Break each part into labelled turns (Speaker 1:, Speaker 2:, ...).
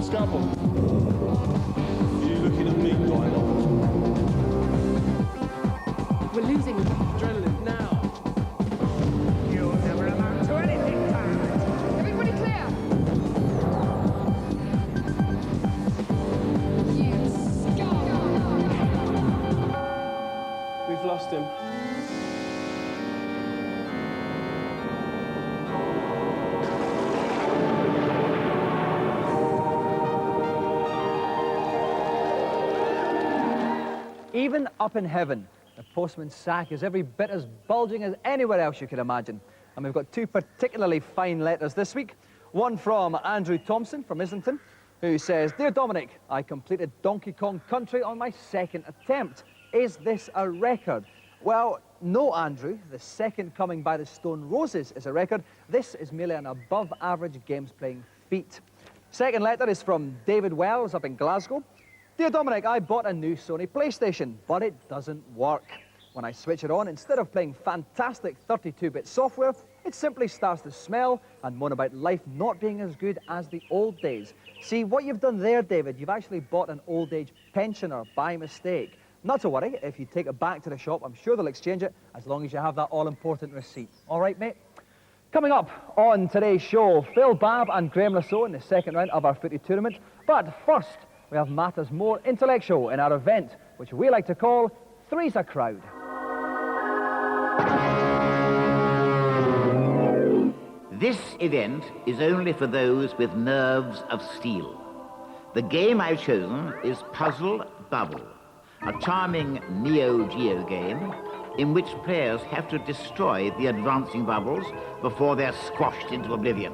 Speaker 1: Scalpel. You looking at me, Diamond?
Speaker 2: We're losing adrenaline now.
Speaker 3: You'll never amount to anything, Pirate.
Speaker 4: Everybody clear. You scum.
Speaker 2: We've lost him.
Speaker 5: Even up in heaven, the postman's sack is every bit as bulging as anywhere else you can imagine. And we've got two particularly fine letters this week. One from Andrew Thompson from Islington, who says, "Dear Dominic, I completed Donkey Kong Country on my second attempt. Is this a record?" Well, no, Andrew. The second coming by the Stone Roses is a record. This is merely an above-average games playing feat. Second letter is from David Wells up in Glasgow. "Dear Dominic, I bought a new Sony PlayStation, but it doesn't work. When I switch it on, instead of playing fantastic 32-bit software, it simply starts to smell and moan about life not being as good as the old days." See, what you've done there, David, you've actually bought an old-age pensioner by mistake. Not to worry, if you take it back to the shop, I'm sure they'll exchange it, as long as you have that all-important receipt. All right, mate? Coming up on today's show, Phil Babb and Graeme in the second round of our footy tournament. But first, we have matters more intellectual in our event, which we like to call Three's a Crowd.
Speaker 6: This event is only for those with nerves of steel. The game I've chosen is Puzzle Bubble, a charming Neo Geo game in which players have to destroy the advancing bubbles before they're squashed into oblivion.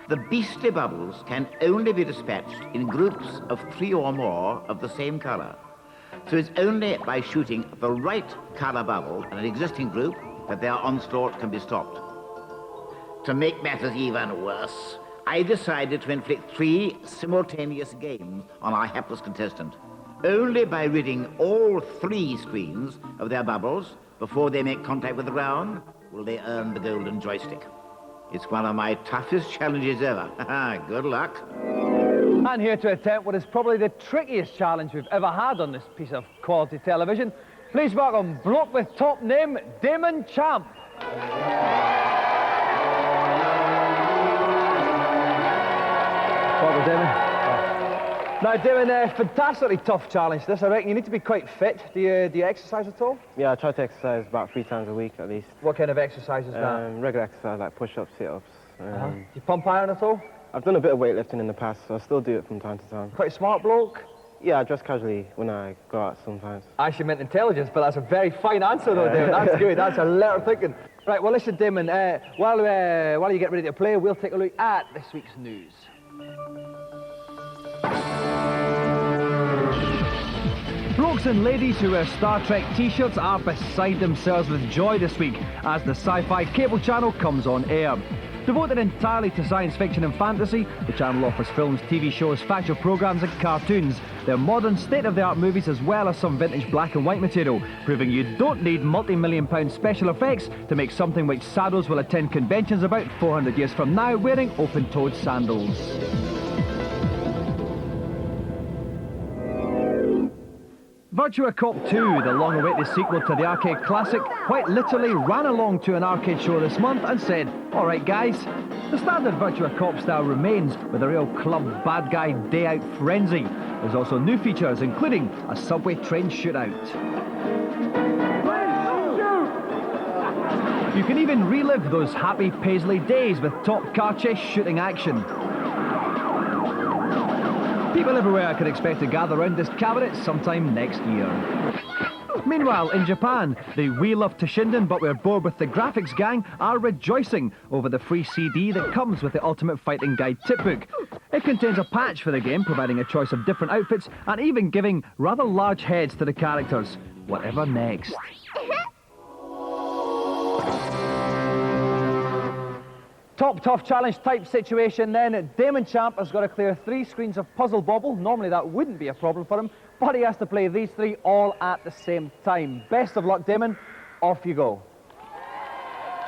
Speaker 6: The beastly bubbles can only be dispatched in groups of 3 or more of the same colour. So it's only by shooting the right colour bubble in an existing group that their onslaught can be stopped. To make matters even worse, I decided to inflict 3 simultaneous games on our hapless contestant. Only by ridding all 3 screens of their bubbles before they make contact with the ground will they earn the Golden Joystick. It's one of my toughest challenges ever. Good luck.
Speaker 5: And here to attempt what is probably the trickiest challenge we've ever had on this piece of quality television, please welcome bloke with top name, Damon Champ. Welcome, Damon. Now, Damon, fantastically tough challenge this. I reckon you need to be quite fit. Do you exercise at all?
Speaker 7: Yeah, I try to exercise about 3 times a week at least.
Speaker 5: What kind of exercise is that?
Speaker 7: Regular exercise like push-ups, sit-ups.
Speaker 5: Do you pump iron at all?
Speaker 7: I've done a bit of weightlifting in the past, so I still do it from time to time.
Speaker 5: Quite a smart bloke?
Speaker 7: Yeah, I dress casually when I go out sometimes.
Speaker 5: I actually meant intelligence, but that's a very fine answer though, Damon. That's good. That's alert thinking. Right, well, listen, Damon, while you get ready to play, we'll take a look at this week's news. Blokes and ladies who wear Star Trek t-shirts are beside themselves with joy this week as the Sci-Fi cable channel comes on air. Devoted entirely to science fiction and fantasy, the channel offers films, TV shows, factual programmes and cartoons. Their modern state-of-the-art movies as well as some vintage black and white material, proving you don't need multi-million-pound special effects to make something which saddos will attend conventions about 400 years from now wearing open-toed sandals. Virtua Cop 2, the long-awaited sequel to the arcade classic, quite literally ran along to an arcade show this month and said, "All right, guys, the standard Virtua Cop style remains with a real club bad guy day-out frenzy. There's also new features, including a subway train shootout. You can even relive those happy Paisley days with top car chase shooting action. People everywhere can expect to gather around this cabinet sometime next year." Meanwhile, in Japan, the We Love Toshinden But We're Bored with the Graphics gang are rejoicing over the free CD that comes with the Ultimate Fighting Guide tipbook. It contains a patch for the game, providing a choice of different outfits and even giving rather large heads to the characters. Whatever next? Top tough challenge type situation then. Damon Champ has got to clear 3 screens of Puzzle Bobble. Normally that wouldn't be a problem for him, but he has to play these 3 all at the same time. Best of luck, Damon. Off you go.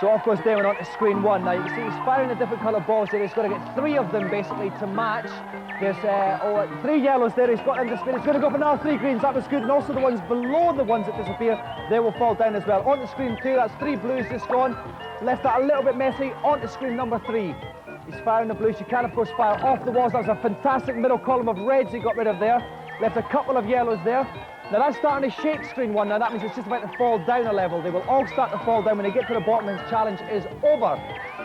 Speaker 5: So off goes Damon onto screen 1. Now you can see he's firing the different coloured balls there. He's got to get 3 of them basically to match. There's 3 yellows there. He's got them to spin. He's going to go for now 3 greens. That was good. And also the ones below the ones that disappear, they will fall down as well. Onto screen 2. That's 3 blues just gone. Left that a little bit messy. Onto screen number 3. He's firing the blues. You can of course fire off the walls. That was a fantastic middle column of reds he got rid of there. Left a couple of yellows there. Now that's starting to shake screen 1. Now that means it's just about to fall down a level. They will all start to fall down when they get to the bottom and his challenge is over.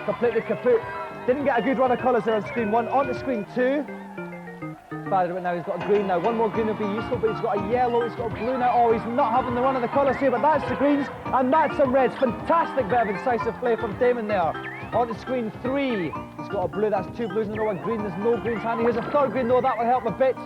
Speaker 5: Completely kaput. Didn't get a good run of colours there on screen 1. On to screen 2. Fired it now, he's got a green now. One more green would be useful, but he's got a yellow, he's got a blue now. Oh, he's not having the run of the colours here, but that's the greens and that's some reds. Fantastic bit of incisive play from Damon there. On to screen 3. He's got a blue, that's 2 blues and no one green. There's no greens handy. Here's a 3rd green though, that will help a bit.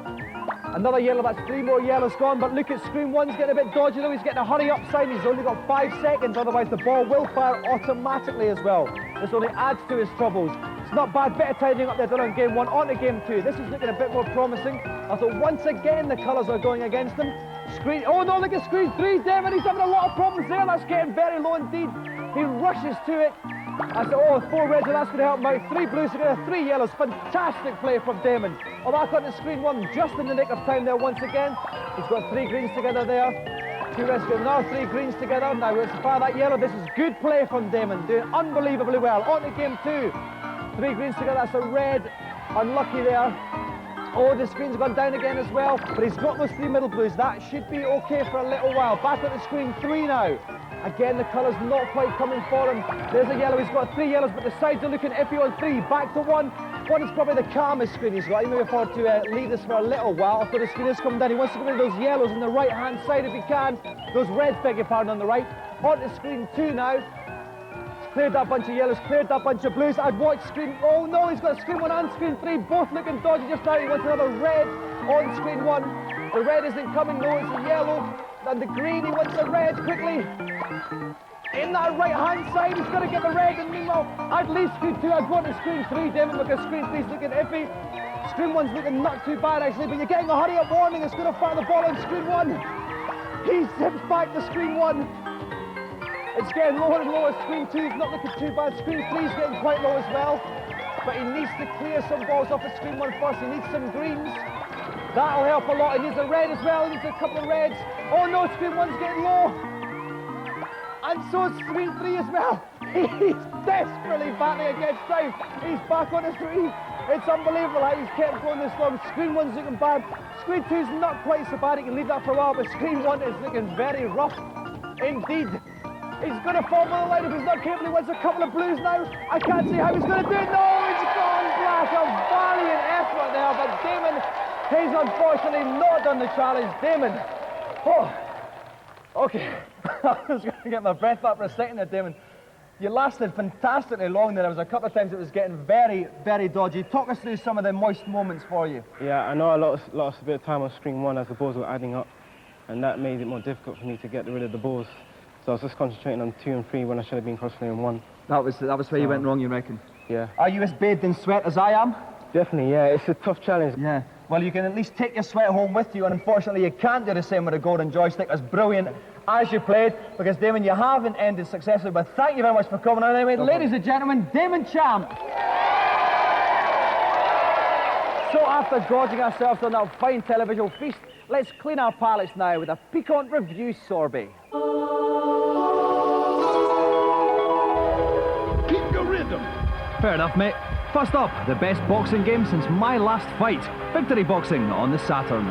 Speaker 5: Another yellow, that's 3 more yellows gone, but look at screen 1's getting a bit dodgy though. He's getting a hurry up sign. He's only got 5 seconds, otherwise the ball will fire automatically as well. This only adds to his troubles. It's not bad, bit of tidying up there done on game 1. On to game 2. This is looking a bit more promising. I thought once again the colours are going against him. Screen, oh no, look at screen 3, David, he's having a lot of problems there. That's getting very low indeed. He rushes to it. I said, oh, 4 reds, and that's going to help him out. 3 blues, 3 yellows. Fantastic play from Damon. Oh, back onto screen 1, just in the nick of time there once again. He's got 3 greens together there. 2 reds, now 3 greens together. Now let's fire that yellow. This is good play from Damon, doing unbelievably well. On to game 2. 3 greens together, that's a red. Unlucky there. Oh, the screen's gone down again as well, but he's got those 3 middle blues. That should be okay for a little while. Back onto screen 3 now. Again, the colour's not quite coming for him. There's a yellow. He's got 3 yellows, but the sides are looking iffy on 3. Back to 1. 1 is probably the calmest screen he's got. He may afford to leave this for a little while after the screen has come down. He wants to get rid of those yellows on the right-hand side if he can. Those reds, beg your pardon, on the right. On to screen 2 now. He's cleared that bunch of yellows, cleared that bunch of blues. I'd watch screen... Oh, no, he's got screen 1 and screen 3, both looking dodgy just now. He wants another red on screen 1. The red isn't coming, no, it's a yellow. And the green, he wants the red quickly. In that right-hand side, he's got to get the red, and meanwhile, I'd leave screen 2, I'd go on to screen 3, Damon, because screen 3's looking iffy. Screen 1's looking not too bad, actually, but you're getting a hurry-up warning. It's going to fire the ball on screen 1. He zips back to screen 1. It's getting lower and lower. Screen 2's not looking too bad. Screen 3's getting quite low as well. But he needs to clear some balls off at screen 1 first. He needs some greens. That'll help a lot. He needs a red as well. He needs a couple of reds. Oh no, screen 1's getting low. And so is screen 3 as well. He's desperately battling against time. He's back on the 3. It's unbelievable how he's kept going this long. Screen 1's looking bad. Screen 2's not quite so bad. He can leave that for a while, but screen 1 is looking very rough indeed. He's going to fall below the line if he's not careful. He wants a couple of blues now. I can't see how he's going to do it. No, he's gone black. A valiant effort there, but Damon, he's unfortunately not done the challenge. Damon, oh, okay. I was going to get my breath back for a second there, Damon. You lasted fantastically long there. There was a couple of times it was getting very, very dodgy. Talk us through some of the moist moments for you.
Speaker 7: Yeah, I know I lost a bit of time on screen 1 as the balls were adding up, and that made it more difficult for me to get rid of the balls. So I was just concentrating on 2 and 3 when I should have been concentrating on 1.
Speaker 5: That was where you went wrong, you reckon?
Speaker 7: Yeah.
Speaker 5: Are you as bathed in sweat as I am?
Speaker 7: Definitely, yeah. It's a tough challenge.
Speaker 5: Yeah. Well, you can at least take your sweat home with you, and unfortunately you can't do the same with a Golden Joystick, as brilliant as you played, because Damon, you haven't ended successfully, but thank you very much for coming on anyway. Ladies and gentlemen, Damon Champ. So after gorging ourselves on that fine televisual feast, let's clean our palates now with a piquant review sorbet.
Speaker 1: Keep your rhythm.
Speaker 5: Fair enough, mate. First up, the best boxing game since my last fight. Victory Boxing on the Saturn.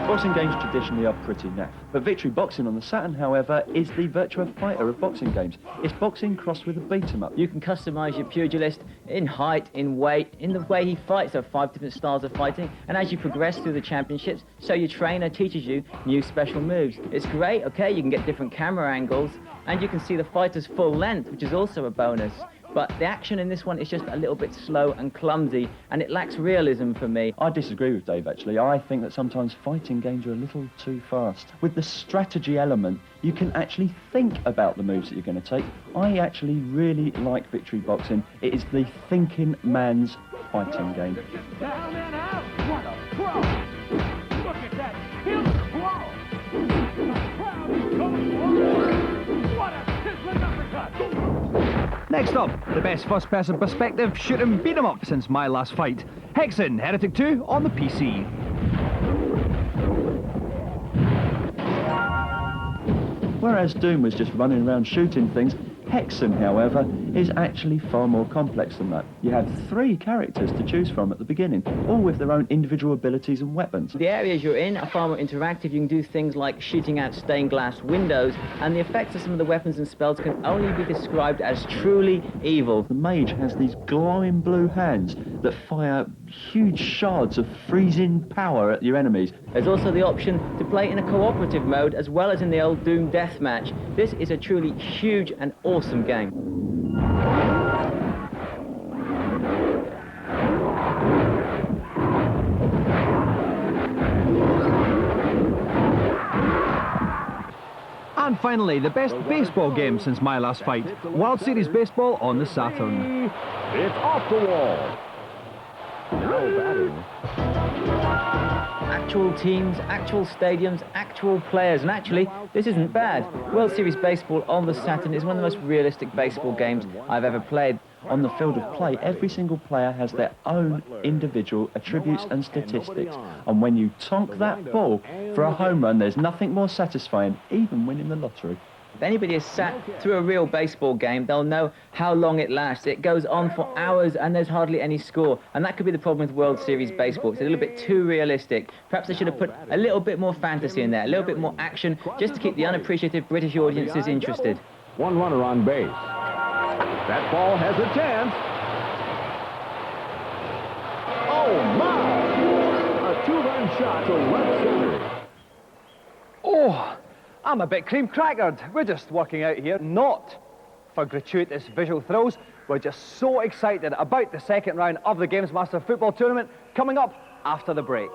Speaker 8: Boxing games traditionally are pretty naff, but Victory Boxing on the Saturn, however, is the Virtua Fighter of boxing games. It's boxing crossed with a beat-em-up.
Speaker 9: You can customise your pugilist in height, in weight, in the way he fights. There are 5 different styles of fighting, and as you progress through the championships, so your trainer teaches you new special moves. It's great, okay, you can get different camera angles, and you can see the fighter's full length, which is also a bonus. But the action in this one is just a little bit slow and clumsy, and it lacks realism for me.
Speaker 8: I disagree with Dave, actually. I think that sometimes fighting games are a little too fast. With the strategy element, you can actually think about the moves that you're going to take. I actually really like Victory Boxing. It is the thinking man's fighting game.
Speaker 3: Down and out. What a pro. Look at that. Here's the pro. The crowd is going wild. What a
Speaker 5: Next up, the best first-person perspective shoot 'em beat 'em up since my last fight. Hexen Heretic 2 on the PC.
Speaker 8: Whereas Doom was just running around shooting things, Hexen, however, is actually far more complex than that. You have 3 characters to choose from at the beginning, all with their own individual abilities and weapons.
Speaker 9: The areas you're in are far more interactive. You can do things like shooting out stained glass windows, and the effects of some of the weapons and spells can only be described as truly evil.
Speaker 8: The mage has these glowing blue hands that fire huge shards of freezing power at your enemies.
Speaker 9: There's also the option to play in a cooperative mode as well as in the old Doom deathmatch. This is a truly huge and awesome game.
Speaker 5: And finally, the best baseball game since my last fight. World Series Baseball on the Saturn.
Speaker 10: It's off the wall. Now batting.
Speaker 9: Actual teams, actual stadiums, actual players, and actually, this isn't bad. World Series Baseball on the Saturn is one of the most realistic baseball games I've ever played.
Speaker 8: On the field of play, every single player has their own individual attributes and statistics. And when you tonk that ball for a home run, there's nothing more satisfying, even winning the lottery.
Speaker 9: If anybody has sat through a real baseball game, they'll know how long it lasts. It goes on for hours and there's hardly any score. And that could be the problem with World Series Baseball. It's a little bit too realistic. Perhaps they should have put a little bit more fantasy in there, a little bit more action, just to keep the unappreciative British audiences interested.
Speaker 10: One runner on base. That ball has a chance. Oh, my! A 2-run shot to left center.
Speaker 5: Oh, I'm a bit cream crackered. We're just working out here, not for gratuitous visual thrills. We're just so excited about the second round of the GamesMaster Football Tournament coming up after the break.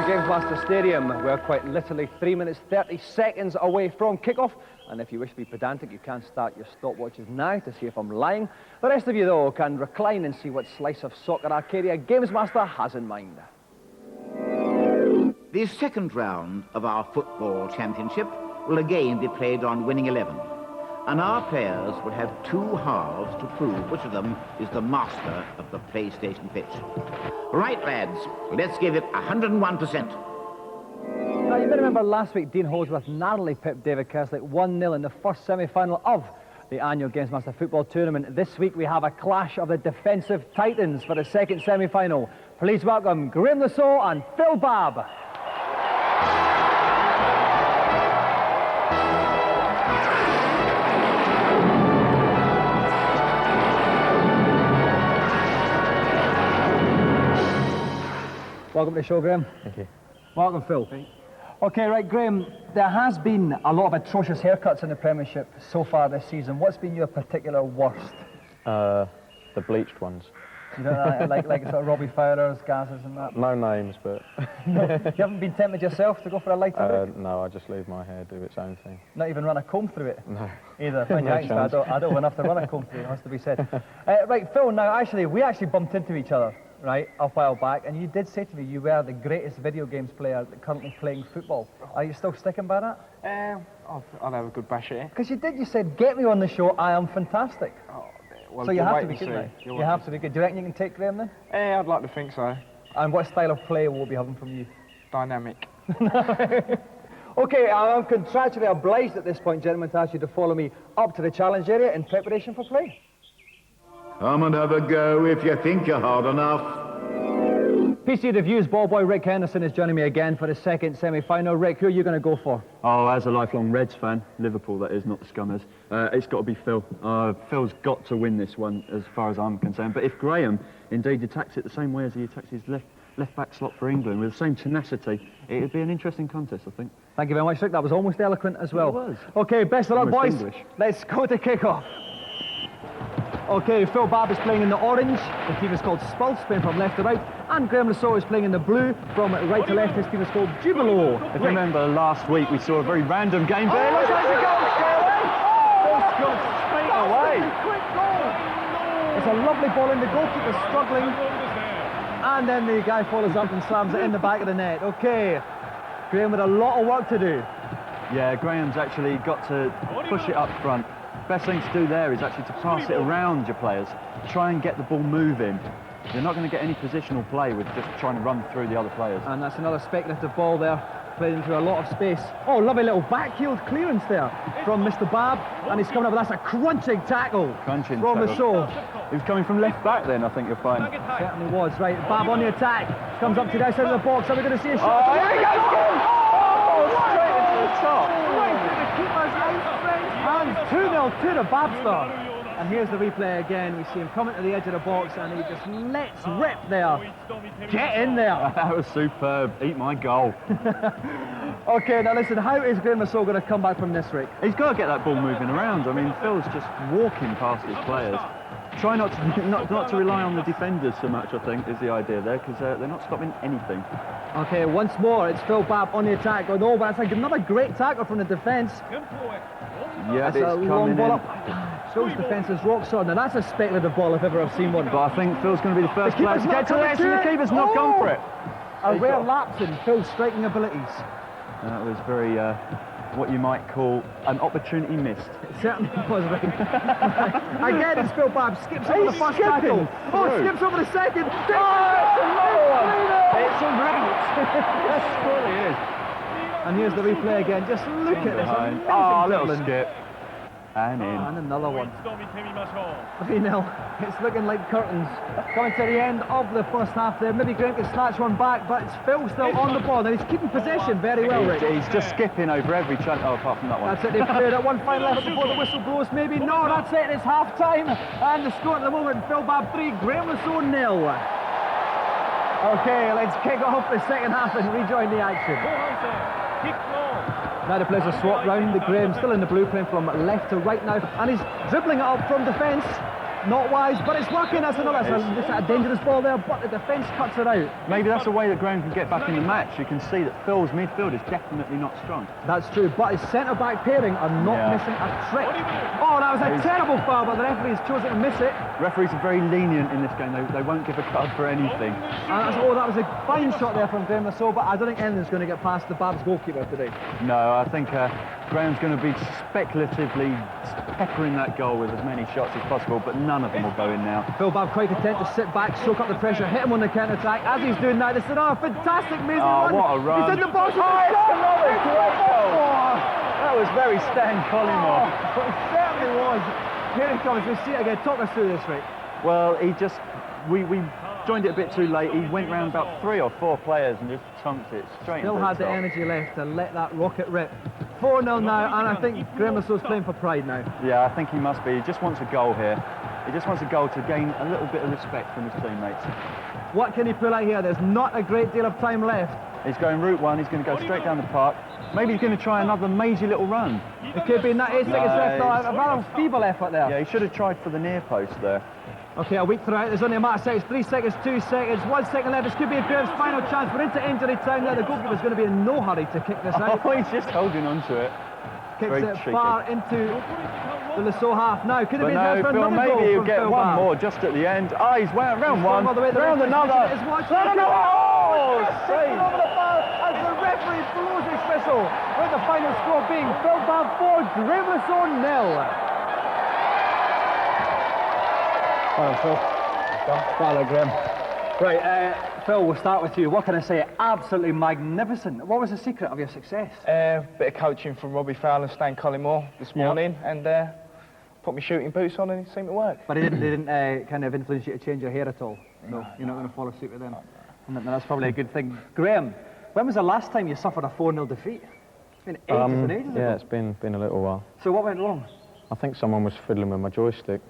Speaker 5: GamesMaster Stadium. We're quite literally 3 minutes 30 seconds away from kickoff, and if you wish to be pedantic, you can start your stopwatches now to see if I'm lying. The rest of you, though, can recline and see what slice of soccer Arcadia GamesMaster has in mind.
Speaker 6: The second round of our football championship will again be played on winning 11, and our players will have 2 halves to prove which of them is the master of the PlayStation pitch. Right, lads, let's give it 101%.
Speaker 5: Now, you may remember last week Dean Holdsworth narrowly pipped David Kerslake 1-0 in the first semi-final of the annual GamesMaster Football Tournament. This week we have a clash of the defensive titans for the second semi-final. Please welcome Graeme and Phil Babb. Welcome to the show, Graeme.
Speaker 7: Thank you.
Speaker 5: Welcome, Phil. Okay, right, Graeme, there has been a lot of atrocious haircuts in the Premiership so far this season. What's been your particular worst?
Speaker 7: The bleached ones.
Speaker 5: You don't like sort of Robbie Fowler's, Gaz's and that?
Speaker 7: No names, but...
Speaker 5: No, you haven't been tempted yourself to go for a lighter look?
Speaker 7: No, I just leave my hair do its own thing.
Speaker 5: Not even run a comb through it?
Speaker 7: No.
Speaker 5: Either.
Speaker 7: No
Speaker 5: I don't have enough to run a comb through it, has to be said. Right, Phil, now we actually bumped into each other, right, a while back, and you did say to me you were the greatest video games player currently playing football. Are you still sticking by that?
Speaker 7: I'll have a good bash at it.
Speaker 5: Because you said, get me on the show, I am fantastic.
Speaker 7: Oh, well,
Speaker 5: so you have to be good, right? You have to be good. Do you reckon you can take Graeme then?
Speaker 7: I'd like to think so.
Speaker 5: And what style of play will we be having from you?
Speaker 7: Dynamic.
Speaker 5: Okay, I'm contractually obliged at this point, gentlemen, to ask you to follow me up to the challenge area in preparation for play.
Speaker 6: Come and have a go if you think you're hard enough.
Speaker 5: PC Reviews ball boy Rik Henderson is joining me again for the second semi-final. Rik, who are you going to go for?
Speaker 8: Oh, as a lifelong Reds fan, Liverpool that is, not the Scummers, it's got to be Phil. Phil's got to win this one as far as I'm concerned, but if Graeme indeed attacks it the same way as he attacks his left-back slot for England, with the same tenacity, it would be an interesting contest, I think.
Speaker 5: Thank you very much, Rik. That was almost eloquent as well.
Speaker 8: It was.
Speaker 5: Okay, best of luck, boys.
Speaker 8: English.
Speaker 5: Let's go to kick-off. Okay, Phil Babb is playing in the orange. The team is called Spulse, playing from left to right. And Graeme is playing in the blue, from right to left. His team is called Jubilo.
Speaker 8: If you remember last week, we saw a very random game there.
Speaker 5: Oh, there's a goal straight away!
Speaker 8: Phil's got straight away.
Speaker 5: Quick goal! It's a lovely ball in, the goalkeeper's struggling. And then the guy follows up and slams it in the back of the net. Okay, Graeme with a lot of work to do.
Speaker 8: Yeah, Graham's actually got to push it up front. Best thing to do there is actually to pass it around your players. Try and get the ball moving. You're not going to get any positional play with just trying to run through the other players.
Speaker 5: And that's another speculative ball there, played into a lot of space. Oh, lovely little backheeled clearance there from Mr. Babb, and he's coming up, that's a crunching tackle from the Saux.
Speaker 8: He was coming from left back then, I think you'll find.
Speaker 5: Certainly was, right. Babb on the attack, comes up to the outside of the box. Are we going to see a shot?
Speaker 8: Oh, here he goes again! Oh, straight into the top.
Speaker 5: Right to the keeper's outstretched hands. 2-0 to the Babster. And here's the replay again. We see him coming to the edge of the box and he just lets rip there. Get in there.
Speaker 8: That was superb. Eat my goal.
Speaker 5: Okay, now listen, how is Graeme Le Saux going to come back from this, Rik?
Speaker 8: He's got to get that ball moving around. I mean, Phil's just walking past his players. Try not to rely on the defenders so much, I think, is the idea there, because they're not stopping anything.
Speaker 5: Okay, once more, it's Phil Babb on the attack. Oh no, but it's like another great tackle from the defence.
Speaker 8: Yeah,
Speaker 5: it's a long ball up. Phil's defence is rock solid. Now that's a speculative ball if ever I've seen one.
Speaker 8: But I think Phil's going to be the first player to get to the edge, and the keeper's not gone for it.
Speaker 5: A rare lapse in Phil's striking abilities.
Speaker 8: That was very, what you might call an opportunity missed.
Speaker 5: It certainly was, right. Again, it's Phil Babb, skips over the first tackle. Oh, skips over the second.
Speaker 8: Oh, it's another one. It's a rabbit. Yes, surely is.
Speaker 5: And here's the replay again. Just look at this.
Speaker 8: Oh, a little skip. And in.
Speaker 5: And another one. 3-0. It's looking like curtains. Coming to the end of the first half there. Maybe Graeme can snatch one back, but it's Phil still on the ball. Now he's keeping possession very well, Rik.
Speaker 8: He's just skipping over every chance. Oh, apart from that one.
Speaker 5: That's it. They've cleared it. One final effort before the whistle blows. Maybe. No, that's it. It's half time. And the score at the moment, Phil Babb 3, Graeme Le Saux 0. Okay, let's kick off the second half and rejoin the action. Now the players are swapped round. The Graeme still in the blue, playing from left to right now, and he's dribbling it up from defence. Not wise, but it's working. That's a dangerous ball there, but the defence cuts it out.
Speaker 8: Maybe that's a way that Graeme can get back in the match. You can see that Phil's midfield is definitely not strong.
Speaker 5: That's true, but his centre-back pairing are not missing a trick. Oh, that was a terrible foul, but the referee's chosen to miss it.
Speaker 8: Referees are very lenient in this game. They won't give a card for anything.
Speaker 5: And that was a fine shot there from Graeme Le Saux, but I don't think anything's going to get past the Babb's goalkeeper today.
Speaker 8: No, I think Graham's going to be speculatively peppering that goal with as many shots as possible, but none of them will go in now.
Speaker 5: Phil Babb quite content to sit back, soak up the pressure, hit him on the counter-attack. As he's doing that, this is a fantastic, amazing run.
Speaker 8: What a run.
Speaker 5: He's in the box.
Speaker 8: It's another great goal. That was very Stan Collymore.
Speaker 5: It certainly was. Here he comes. We see it again. Talk us through this, Rik.
Speaker 8: Well, we joined it a bit too late. He went round about 3 or 4 players and just chunked it straight
Speaker 5: Still had the energy left to let that rocket rip. 4-0 now, and I think Graeme Le Saux's playing for pride now.
Speaker 8: Yeah, I think he must be. He just wants a goal here. He just wants a goal to gain a little bit of respect from his teammates.
Speaker 5: What can he pull out here? There's not a great deal of time left.
Speaker 8: He's going route 1. He's going to go straight down the park. Maybe he's going to try another mazy little run.
Speaker 5: It could be in that 8 seconds left. A rather feeble effort there.
Speaker 8: Yeah, he should have tried for the near post there.
Speaker 5: Okay, a week throughout. There's only a matter of seconds. 3 seconds, 2 seconds, 1 second left. This could be Graeme's final chance. We're into injury time now. The goalkeeper's going to be in no hurry to kick this out.
Speaker 8: Oh, he's just holding on to it.
Speaker 5: Kicks it far into the Le Saux half. Now, could it be
Speaker 8: no,
Speaker 5: for
Speaker 8: Phil,
Speaker 5: another
Speaker 8: maybe
Speaker 5: goal
Speaker 8: he'll get
Speaker 5: Phil
Speaker 8: one
Speaker 5: Babb?
Speaker 8: more just at the end. Oh, he's round one, round another.
Speaker 5: No!
Speaker 8: Oh, save.
Speaker 5: Over the bar as the referee blows his whistle, with the final score being Phil Babb 4, Graeme Le Saux 0. Well, Phil. Well, Graeme. Right, Phil, we'll start with you. What can I say? Absolutely magnificent. What was the secret of your success?
Speaker 7: Bit of coaching from Robbie Fowler and Stan Collymore this morning, and put my shooting boots on and it seemed to work.
Speaker 5: But they didn't kind of influence you to change your hair at all? No, you're not going to follow suit with them. No, that's probably a good thing. Graeme, when was the last time you suffered a 4-0 defeat? It's been ages and ages ago.
Speaker 11: Yeah, it's been a little while.
Speaker 5: So what went wrong?
Speaker 11: I think someone was fiddling with my joystick.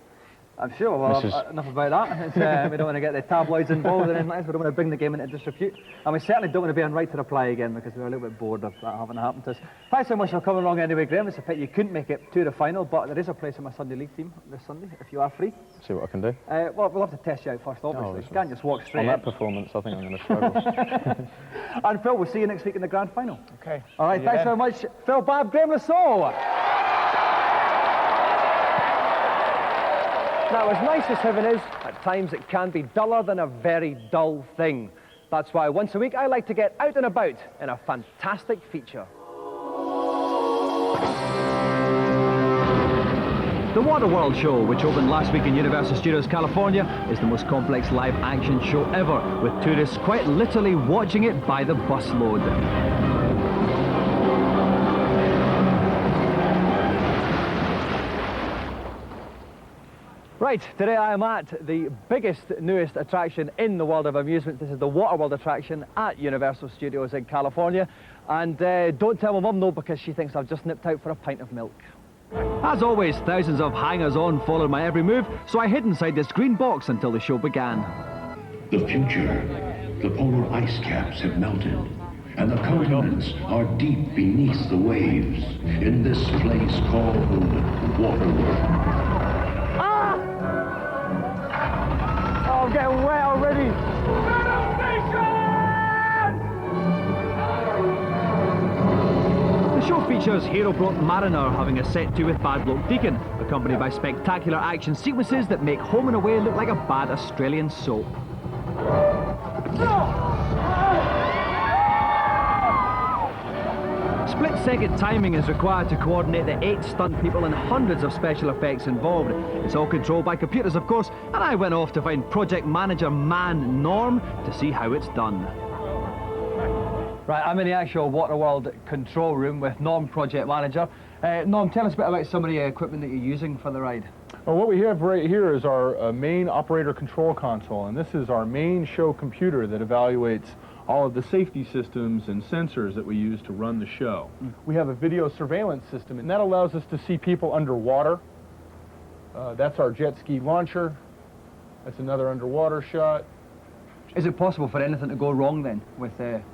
Speaker 5: I'm sure. Well, enough about that. We don't want to get the tabloids involved in anything. We don't want to bring the game into disrepute. And we certainly don't want to be on right to reply again because we're a little bit bored of that having happened to us. Thanks so much for coming along anyway, Graeme. It's a pity you couldn't make it to the final, but there is a place in my Sunday league team this Sunday if you are free.
Speaker 11: See what I can do.
Speaker 5: Well, we'll have to test you out first, obviously. You can't just walk straight
Speaker 11: on that performance, I think I'm going to struggle.
Speaker 5: And Phil, we'll see you next week in the grand final.
Speaker 7: Okay.
Speaker 5: All right, thanks very much. Phil Babb, Graeme Le Saux. Now, as nice as heaven is, at times it can be duller than a very dull thing. That's why once a week I like to get out and about in a fantastic feature. The Waterworld show, which opened last week in Universal Studios California, is the most complex live action show ever, with tourists quite literally watching it by the busload. Right, today I am at the biggest, newest attraction in the world of amusement. This is the Waterworld attraction at Universal Studios in California. And don't tell my mum no, because she thinks I've just nipped out for a pint of milk. As always, thousands of hangers-on followed my every move, so I hid inside this green box until the show began.
Speaker 12: The future. The polar ice caps have melted, and the continents are deep beneath the waves in this place called Waterworld.
Speaker 5: I'm getting wet already. The show features Hero Bloke Mariner having a set-to with Bad Bloke Deacon, accompanied by spectacular action sequences that make Home and Away look like a bad Australian soap. Split-second timing is required to coordinate the 8 stunt people and hundreds of special effects involved. It's all controlled by computers, of course, and I went off to find project manager man Norm to see how it's done. Right, I'm in the actual Waterworld control room with Norm, project manager. Norm, tell us a bit about some of the equipment that you're using for the ride.
Speaker 13: Well, what we have right here is our main operator control console, and this is our main show computer that evaluates all of the safety systems and sensors that we use to run the show. We have a video surveillance system, and that allows us to see people underwater. That's our jet ski launcher. That's another underwater shot.
Speaker 5: Is it possible for anything to go wrong then with this?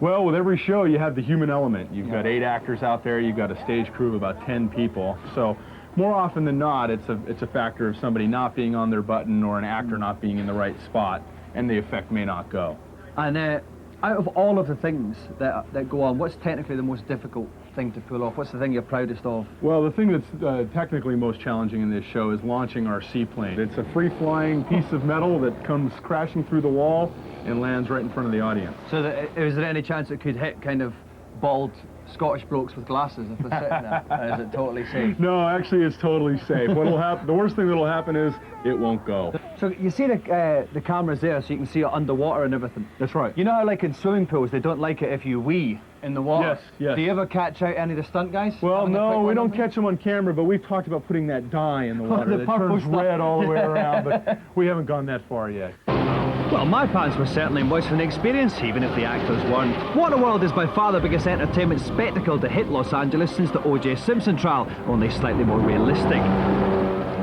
Speaker 13: Well, with every show you have the human element. You've got 8 actors out there, you've got a stage crew of about 10 people. So more often than not, it's a factor of somebody not being on their button or an actor not being in the right spot, and the effect may not go.
Speaker 5: And out of all of the things that go on, what's technically the most difficult thing to pull off? What's the thing you're proudest of?
Speaker 13: Well, the thing that's technically most challenging in this show is launching our seaplane. It's a free-flying piece of metal that comes crashing through the wall and lands right in front of the audience.
Speaker 5: So is there any chance it could hit kind of bald Scottish blokes with glasses if they're sitting there? Or is it totally safe?
Speaker 13: No, actually it's totally safe. What'll happen? The worst thing that'll happen is it won't go.
Speaker 5: So you see the cameras there, so you can see it underwater and everything.
Speaker 13: That's right.
Speaker 5: You know how, like in swimming pools, they don't like it if you wee in the water?
Speaker 13: Yes, yes.
Speaker 5: Do you ever catch out any of the stunt guys?
Speaker 13: Well, no, we don't catch them on camera, but we've talked about putting that dye in the water
Speaker 5: The
Speaker 13: that
Speaker 5: purple
Speaker 13: turns
Speaker 5: stuff.
Speaker 13: red all the way around, but we haven't gone that far yet.
Speaker 5: Well, my pants were certainly moist from the experience, even if the actors weren't. Waterworld is by far the biggest entertainment spectacle to hit Los Angeles since the O.J. Simpson trial, only slightly more realistic.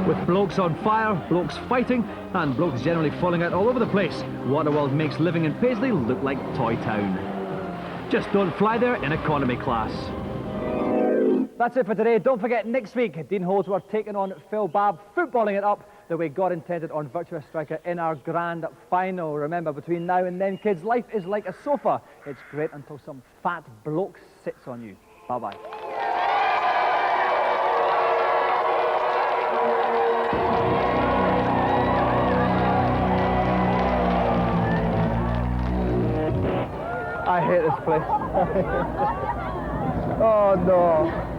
Speaker 5: With blokes on fire, blokes fighting, and blokes generally falling out all over the place, Waterworld makes living in Paisley look like Toy Town. Just don't fly there in economy class. That's it for today. Don't forget, next week, Dean Holdsworth taking on Phil Babb, footballing it up the way God intended on Virtua Striker in our grand final. Remember, between now and then, kids, life is like a sofa. It's great until some fat bloke sits on you. Bye-bye. I hate this place. Oh no.